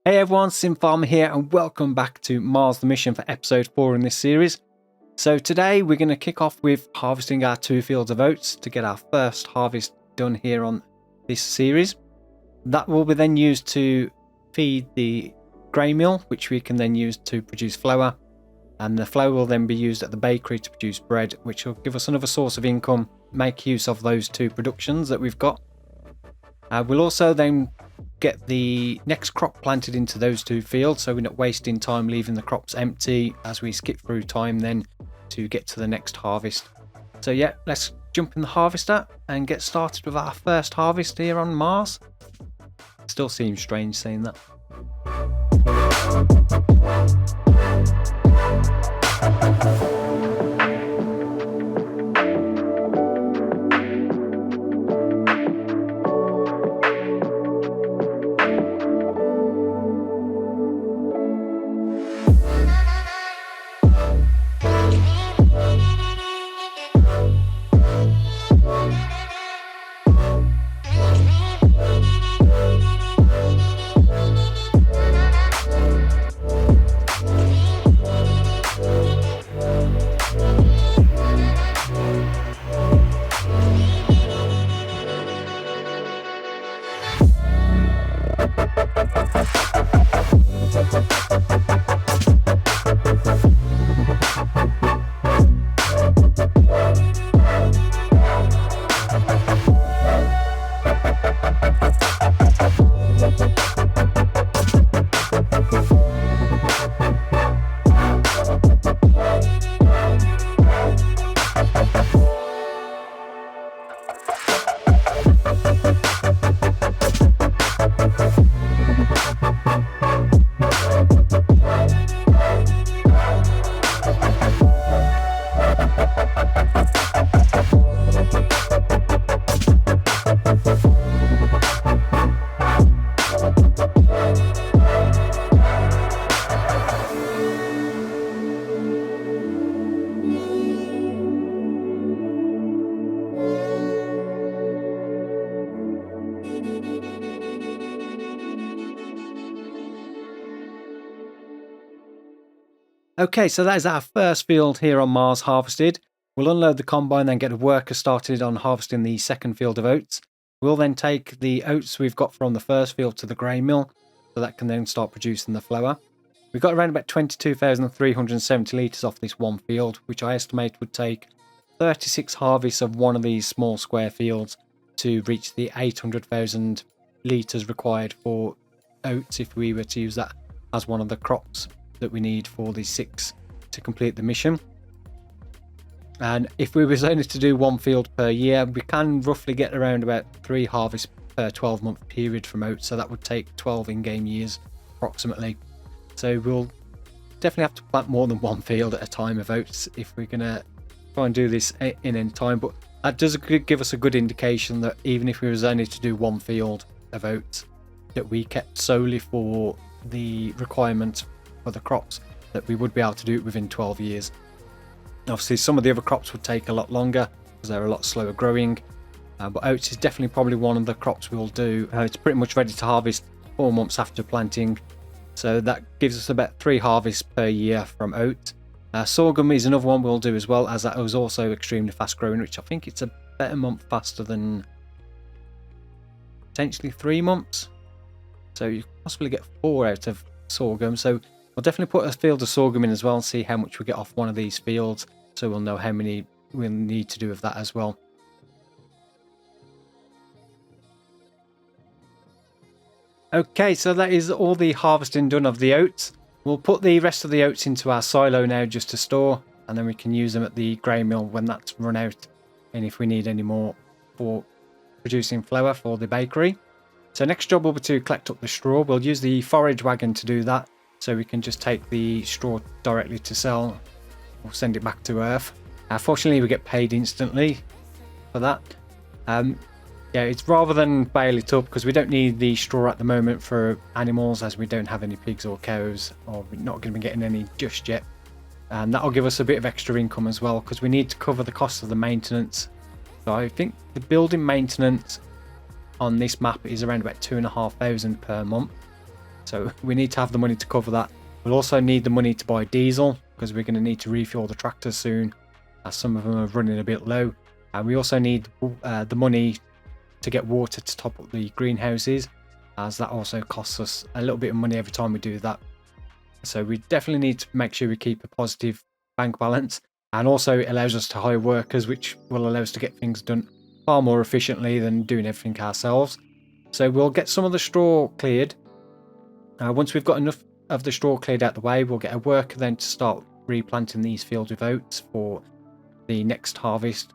Hey everyone, Sim Farmer here and welcome back to Mars The Mission for episode 4 in this series. So today we're going to kick off with harvesting our 2 fields of oats to get our first harvest done here on this series. That will be then used to feed the grain mill, which we can then use to produce flour. And the flour will then be used at the bakery to produce bread, which will give us another source of income, make use of those 2 productions that we've got. We'll also then get the next crop planted into those 2 fields, so we're not wasting time leaving the crops empty as we skip through time then to get to the next harvest. So yeah, let's jump in the harvester and get started with our first harvest here on Mars. Still seems strange saying that. Okay, so that is our first field here on Mars harvested. We'll unload the combine, then get the workers started on harvesting the second field of oats. We'll then take the oats we've got from the first field to the grain mill, so that can then start producing the flour. We've got around about 22,370 litres off this one field, which I estimate would take 36 harvests of one of these small square fields to reach the 800,000 litres required for oats if we were to use that as one of the crops that we need for the 6 to complete the mission. And if we was only to do 1 field per year, we can roughly get around about 3 harvests per 12-month period from oats, so that would take 12 in-game years approximately. So we'll definitely have to plant more than 1 field at a time of oats if we're going to try and do this in any time. But that does give us a good indication that even if we was only to do 1 field of oats that we kept solely for the requirement for the crops, that we would be able to do it within 12 years. Obviously some of the other crops would take a lot longer because they're a lot slower growing, but oats is definitely probably one of the crops we'll do. It's pretty much ready to harvest 4 months after planting, so that gives us about 3 harvests per year from oat. Sorghum is another one we'll do as well, as that was also extremely fast growing, which I think it's about a month faster than potentially 3 months, so you can possibly get 4 out of sorghum. So we'll definitely put a field of sorghum in as well and see how much we get off one of these fields, so we'll know how many we'll need to do with that as well. Okay, so that is all the harvesting done of the oats. We'll put the rest of the oats into our silo now just to store, and then we can use them at the grain mill when that's run out, and if we need any more for producing flour for the bakery. So next job will be to collect up the straw. We'll use the forage wagon to do that, so we can just take the straw directly to sell or send it back to Earth. Fortunately we get paid instantly for that. Yeah, it's rather than bale it up, because we don't need the straw at the moment for animals, as we don't have any pigs or cows, or we're not going to be getting any just yet. And that'll give us a bit of extra income as well, because we need to cover the cost of the maintenance. So I think the building maintenance on this map is around about 2,500 per month. So we need to have the money to cover that. We'll also need the money to buy diesel, because we're going to need to refuel the tractors soon, as some of them are running a bit low. And we also need the money to get water to top up the greenhouses, as that also costs us a little bit of money every time we do that. So we definitely need to make sure we keep a positive bank balance, and also it allows us to hire workers, which will allow us to get things done far more efficiently than doing everything ourselves. So we'll get some of the straw cleared. Once we've got enough of the straw cleared out the way, we'll get a worker then to start replanting these fields with oats for the next harvest.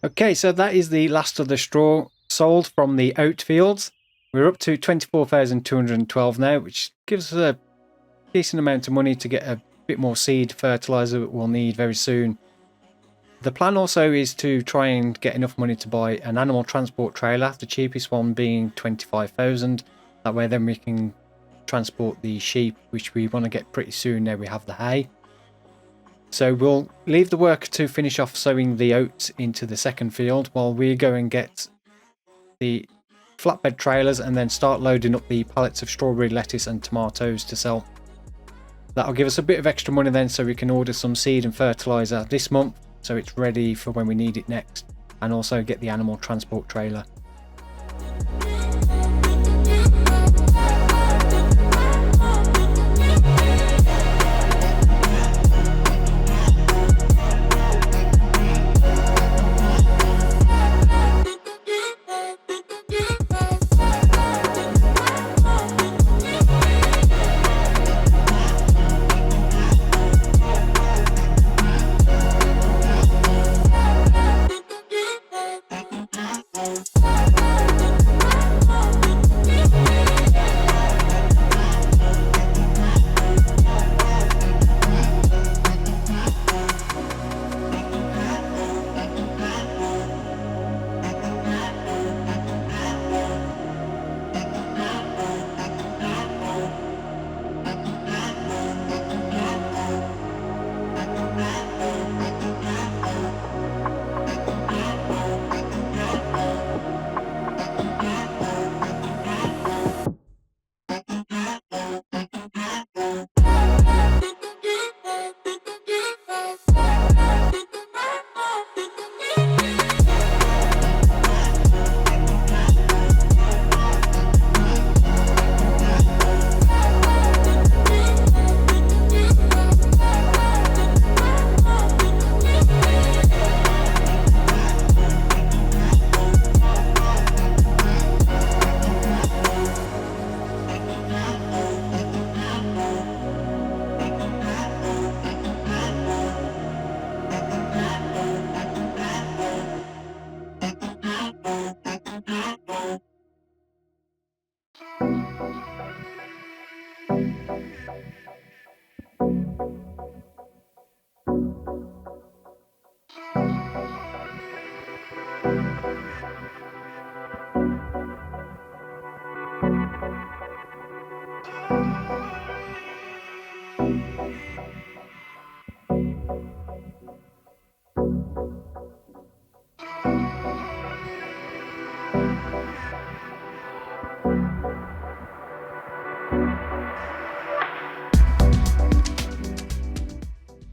Okay, so that is the last of the straw sold from the oat fields. We're up to 24,212 now, which gives us a decent amount of money to get a bit more seed fertilizer that we'll need very soon. The plan also is to try and get enough money to buy an animal transport trailer, the cheapest one being 25,000. That way then we can transport the sheep, which we want to get pretty soon now we have the hay. So we'll leave the worker to finish off sowing the oats into the second field while we go and get the flatbed trailers and then start loading up the pallets of strawberry, lettuce and tomatoes to sell. That'll give us a bit of extra money then, so we can order some seed and fertilizer this month so it's ready for when we need it next, and also get the animal transport trailer.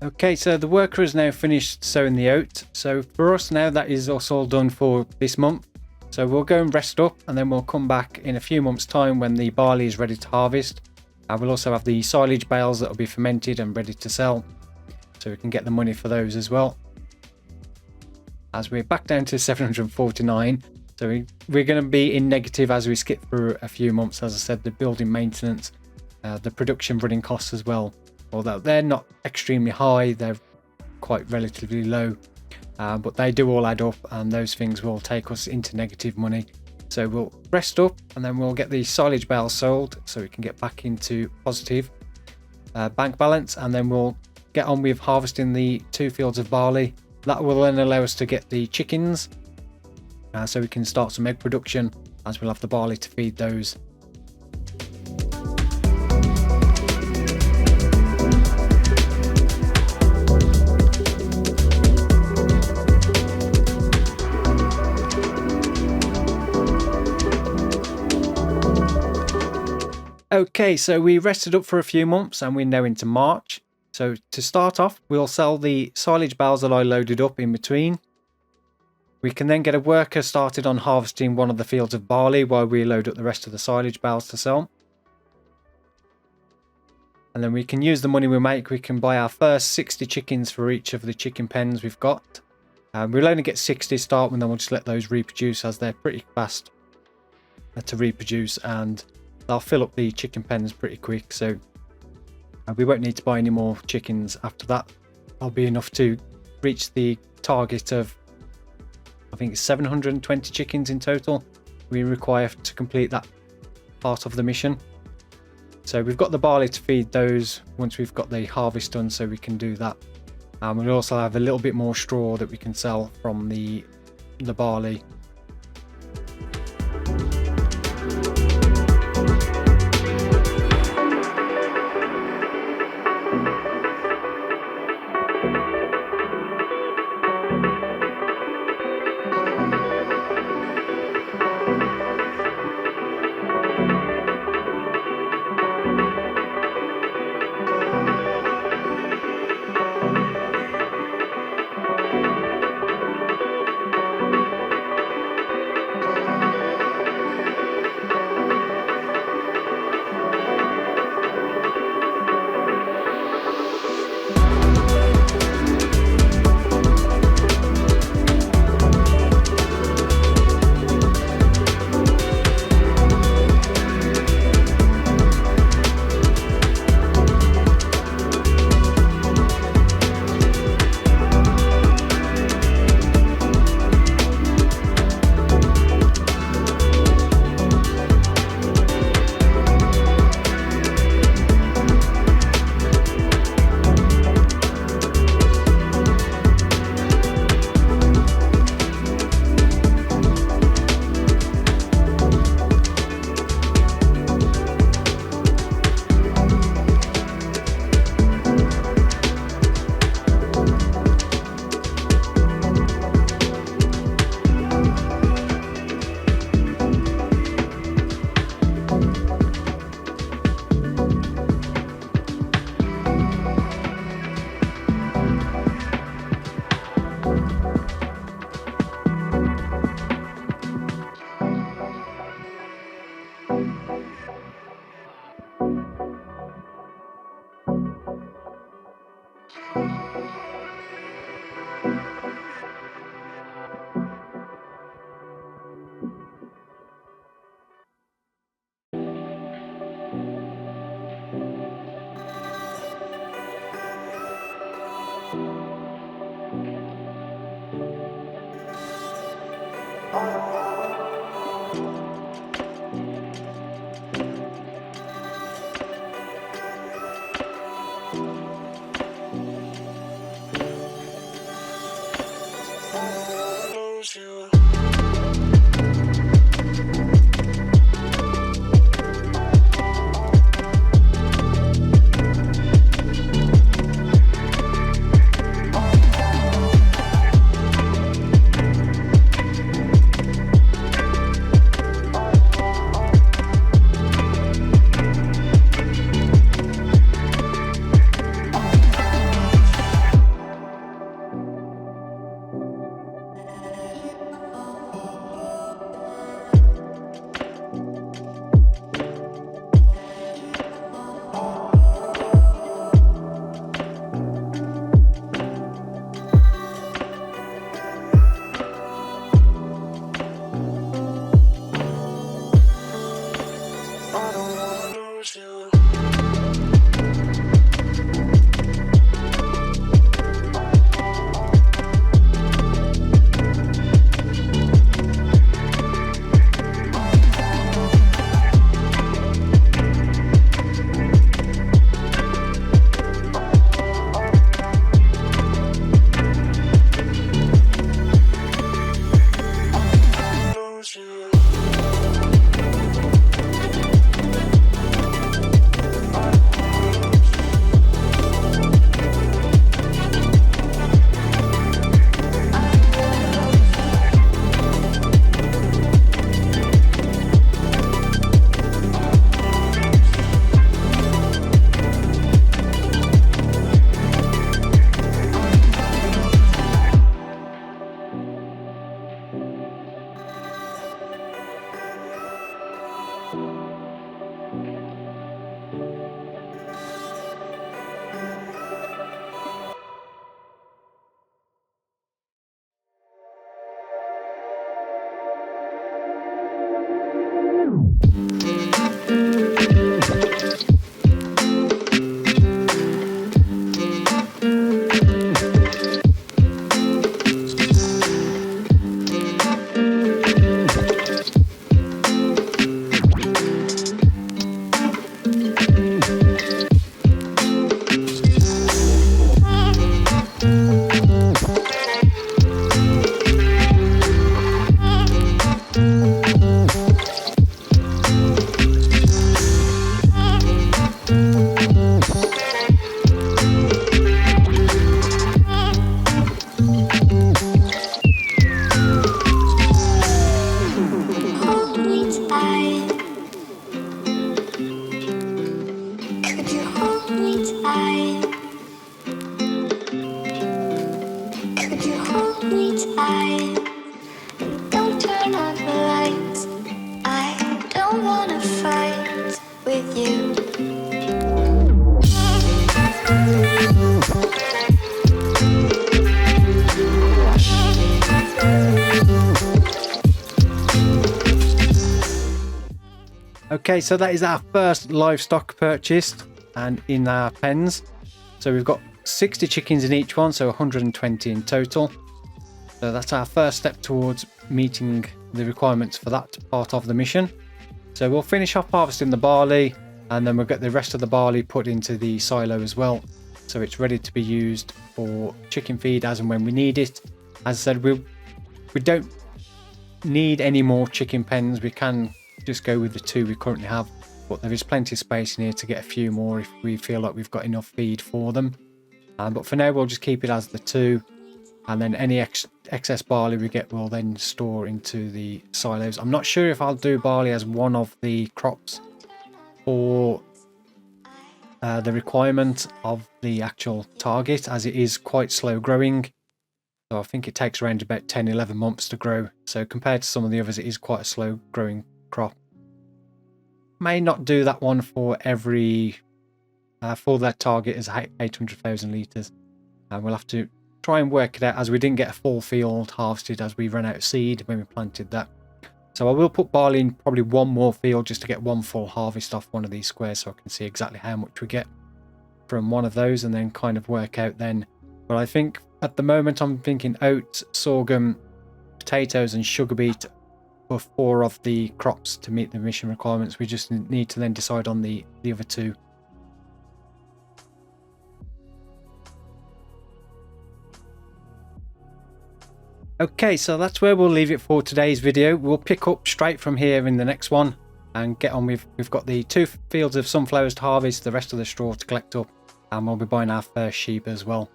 Okay, so the worker has now finished sowing the oat. So for us now, that is us all done for this month. So we'll go and rest up, and then we'll come back in a few months' time when the barley is ready to harvest. And we'll also have the silage bales that will be fermented and ready to sell, so we can get the money for those as well. As we're back down to 749, so we're going to be in negative as we skip through a few months. As I said, the building maintenance, the production running costs as well. Although they're not extremely high, they're quite relatively low, but they do all add up, and those things will take us into negative money. So we'll rest up, and then we'll get the silage bales sold so we can get back into positive bank balance, and then we'll get on with harvesting the 2 fields of barley. That will then allow us to get the chickens, so we can start some egg production, as we'll have the barley to feed those. Okay, so we rested up for a few months and we're now into March. So to start off, we'll sell the silage bales that I loaded up in between. We can then get a worker started on harvesting one of the fields of barley while we load up the rest of the silage bales to sell. And then we can use the money we make. We can buy our first 60 chickens for each of the chicken pens we've got. We'll only get 60 to start, and then we'll just let those reproduce, as they're pretty fast to reproduce, and they'll fill up the chicken pens pretty quick. So we won't need to buy any more chickens after that. That'll be enough to reach the target of, I think it's 720 chickens in total we require to complete that part of the mission. So we've got the barley to feed those once we've got the harvest done, so we can do that. And we'll also have a little bit more straw that we can sell from the barley. Okay, so that is our first livestock purchased and in our pens. So we've got 60 chickens in each one, so 120 in total. So that's our first step towards meeting the requirements for that part of the mission. So we'll finish off harvesting the barley, and then we'll get the rest of the barley put into the silo as well, so it's ready to be used for chicken feed as and when we need it. As I said, we don't need any more chicken pens. We can just go with the 2 we currently have, but there is plenty of space in here to get a few more if we feel like we've got enough feed for them. But for now we'll just keep it as the 2, and then any excess barley we get we'll then store into the silos. I'm not sure if I'll do barley as one of the crops for the requirement of the actual target, as it is quite slow growing. So I think it takes around about 10-11 months to grow, so compared to some of the others it is quite a slow growing crop. May not do that one for every for that target is 800,000 litres, and we'll have to try and work it out, as we didn't get a full field harvested as we ran out of seed when we planted that. So I will put barley in probably one more field just to get one full harvest off one of these squares, so I can see exactly how much we get from one of those, and then kind of work out then. But I think at the moment I'm thinking oats, sorghum, potatoes and sugar beet for 4 of the crops to meet the mission requirements. We just need to then decide on the other 2. Okay, so that's where we'll leave it for today's video. We'll pick up straight from here in the next one and get on with, we've got the 2 fields of sunflowers to harvest, the rest of the straw to collect up, and we'll be buying our first sheep as well.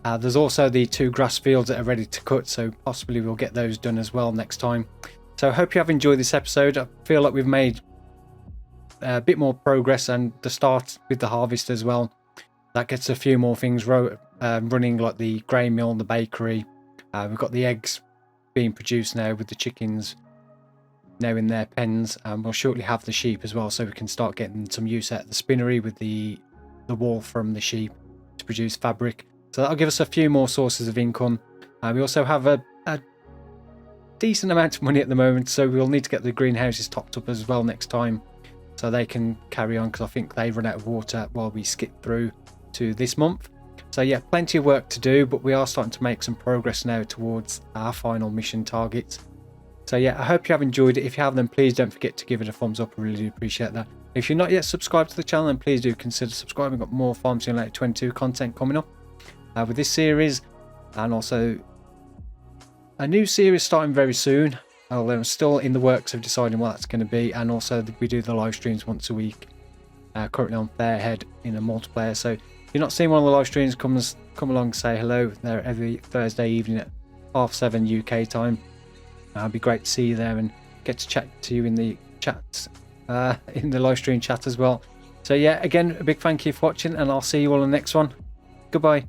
There's also the 2 grass fields that are ready to cut, so possibly we'll get those done as well next time. So I hope you have enjoyed this episode. I feel like we've made a bit more progress, and the start with the harvest as well. That gets a few more things running, like the grain mill, the bakery. We've got the eggs being produced now with the chickens now in their pens, and we'll shortly have the sheep as well, so we can start getting some use out of the spinnery with the wool from the sheep to produce fabric. So that'll give us a few more sources of income. We also have a decent amount of money at the moment, so we'll need to get the greenhouses topped up as well next time. so they can carry on, because I think they run out of water while we skip through to this month. So yeah, plenty of work to do, but we are starting to make some progress now towards our final mission targets. So yeah, I hope you have enjoyed it. If you have, then please don't forget to give it a thumbs up. I really do appreciate that. If you're not yet subscribed to the channel, then please do consider subscribing. We've got more Farm Simulator 22 content coming up with this series, and also a new series starting very soon. Although I'm still in the works of deciding what that's going to be, and also we do the live streams once a week. Currently on Fairhead in a multiplayer. So if you're not seeing one of the live streams, come along, say hello. They're every Thursday evening at 7:30 UK time. It'd be great to see you there and get to chat to you in the chats, in the live stream chat as well. So yeah, again, a big thank you for watching, and I'll see you all in the next one. Goodbye.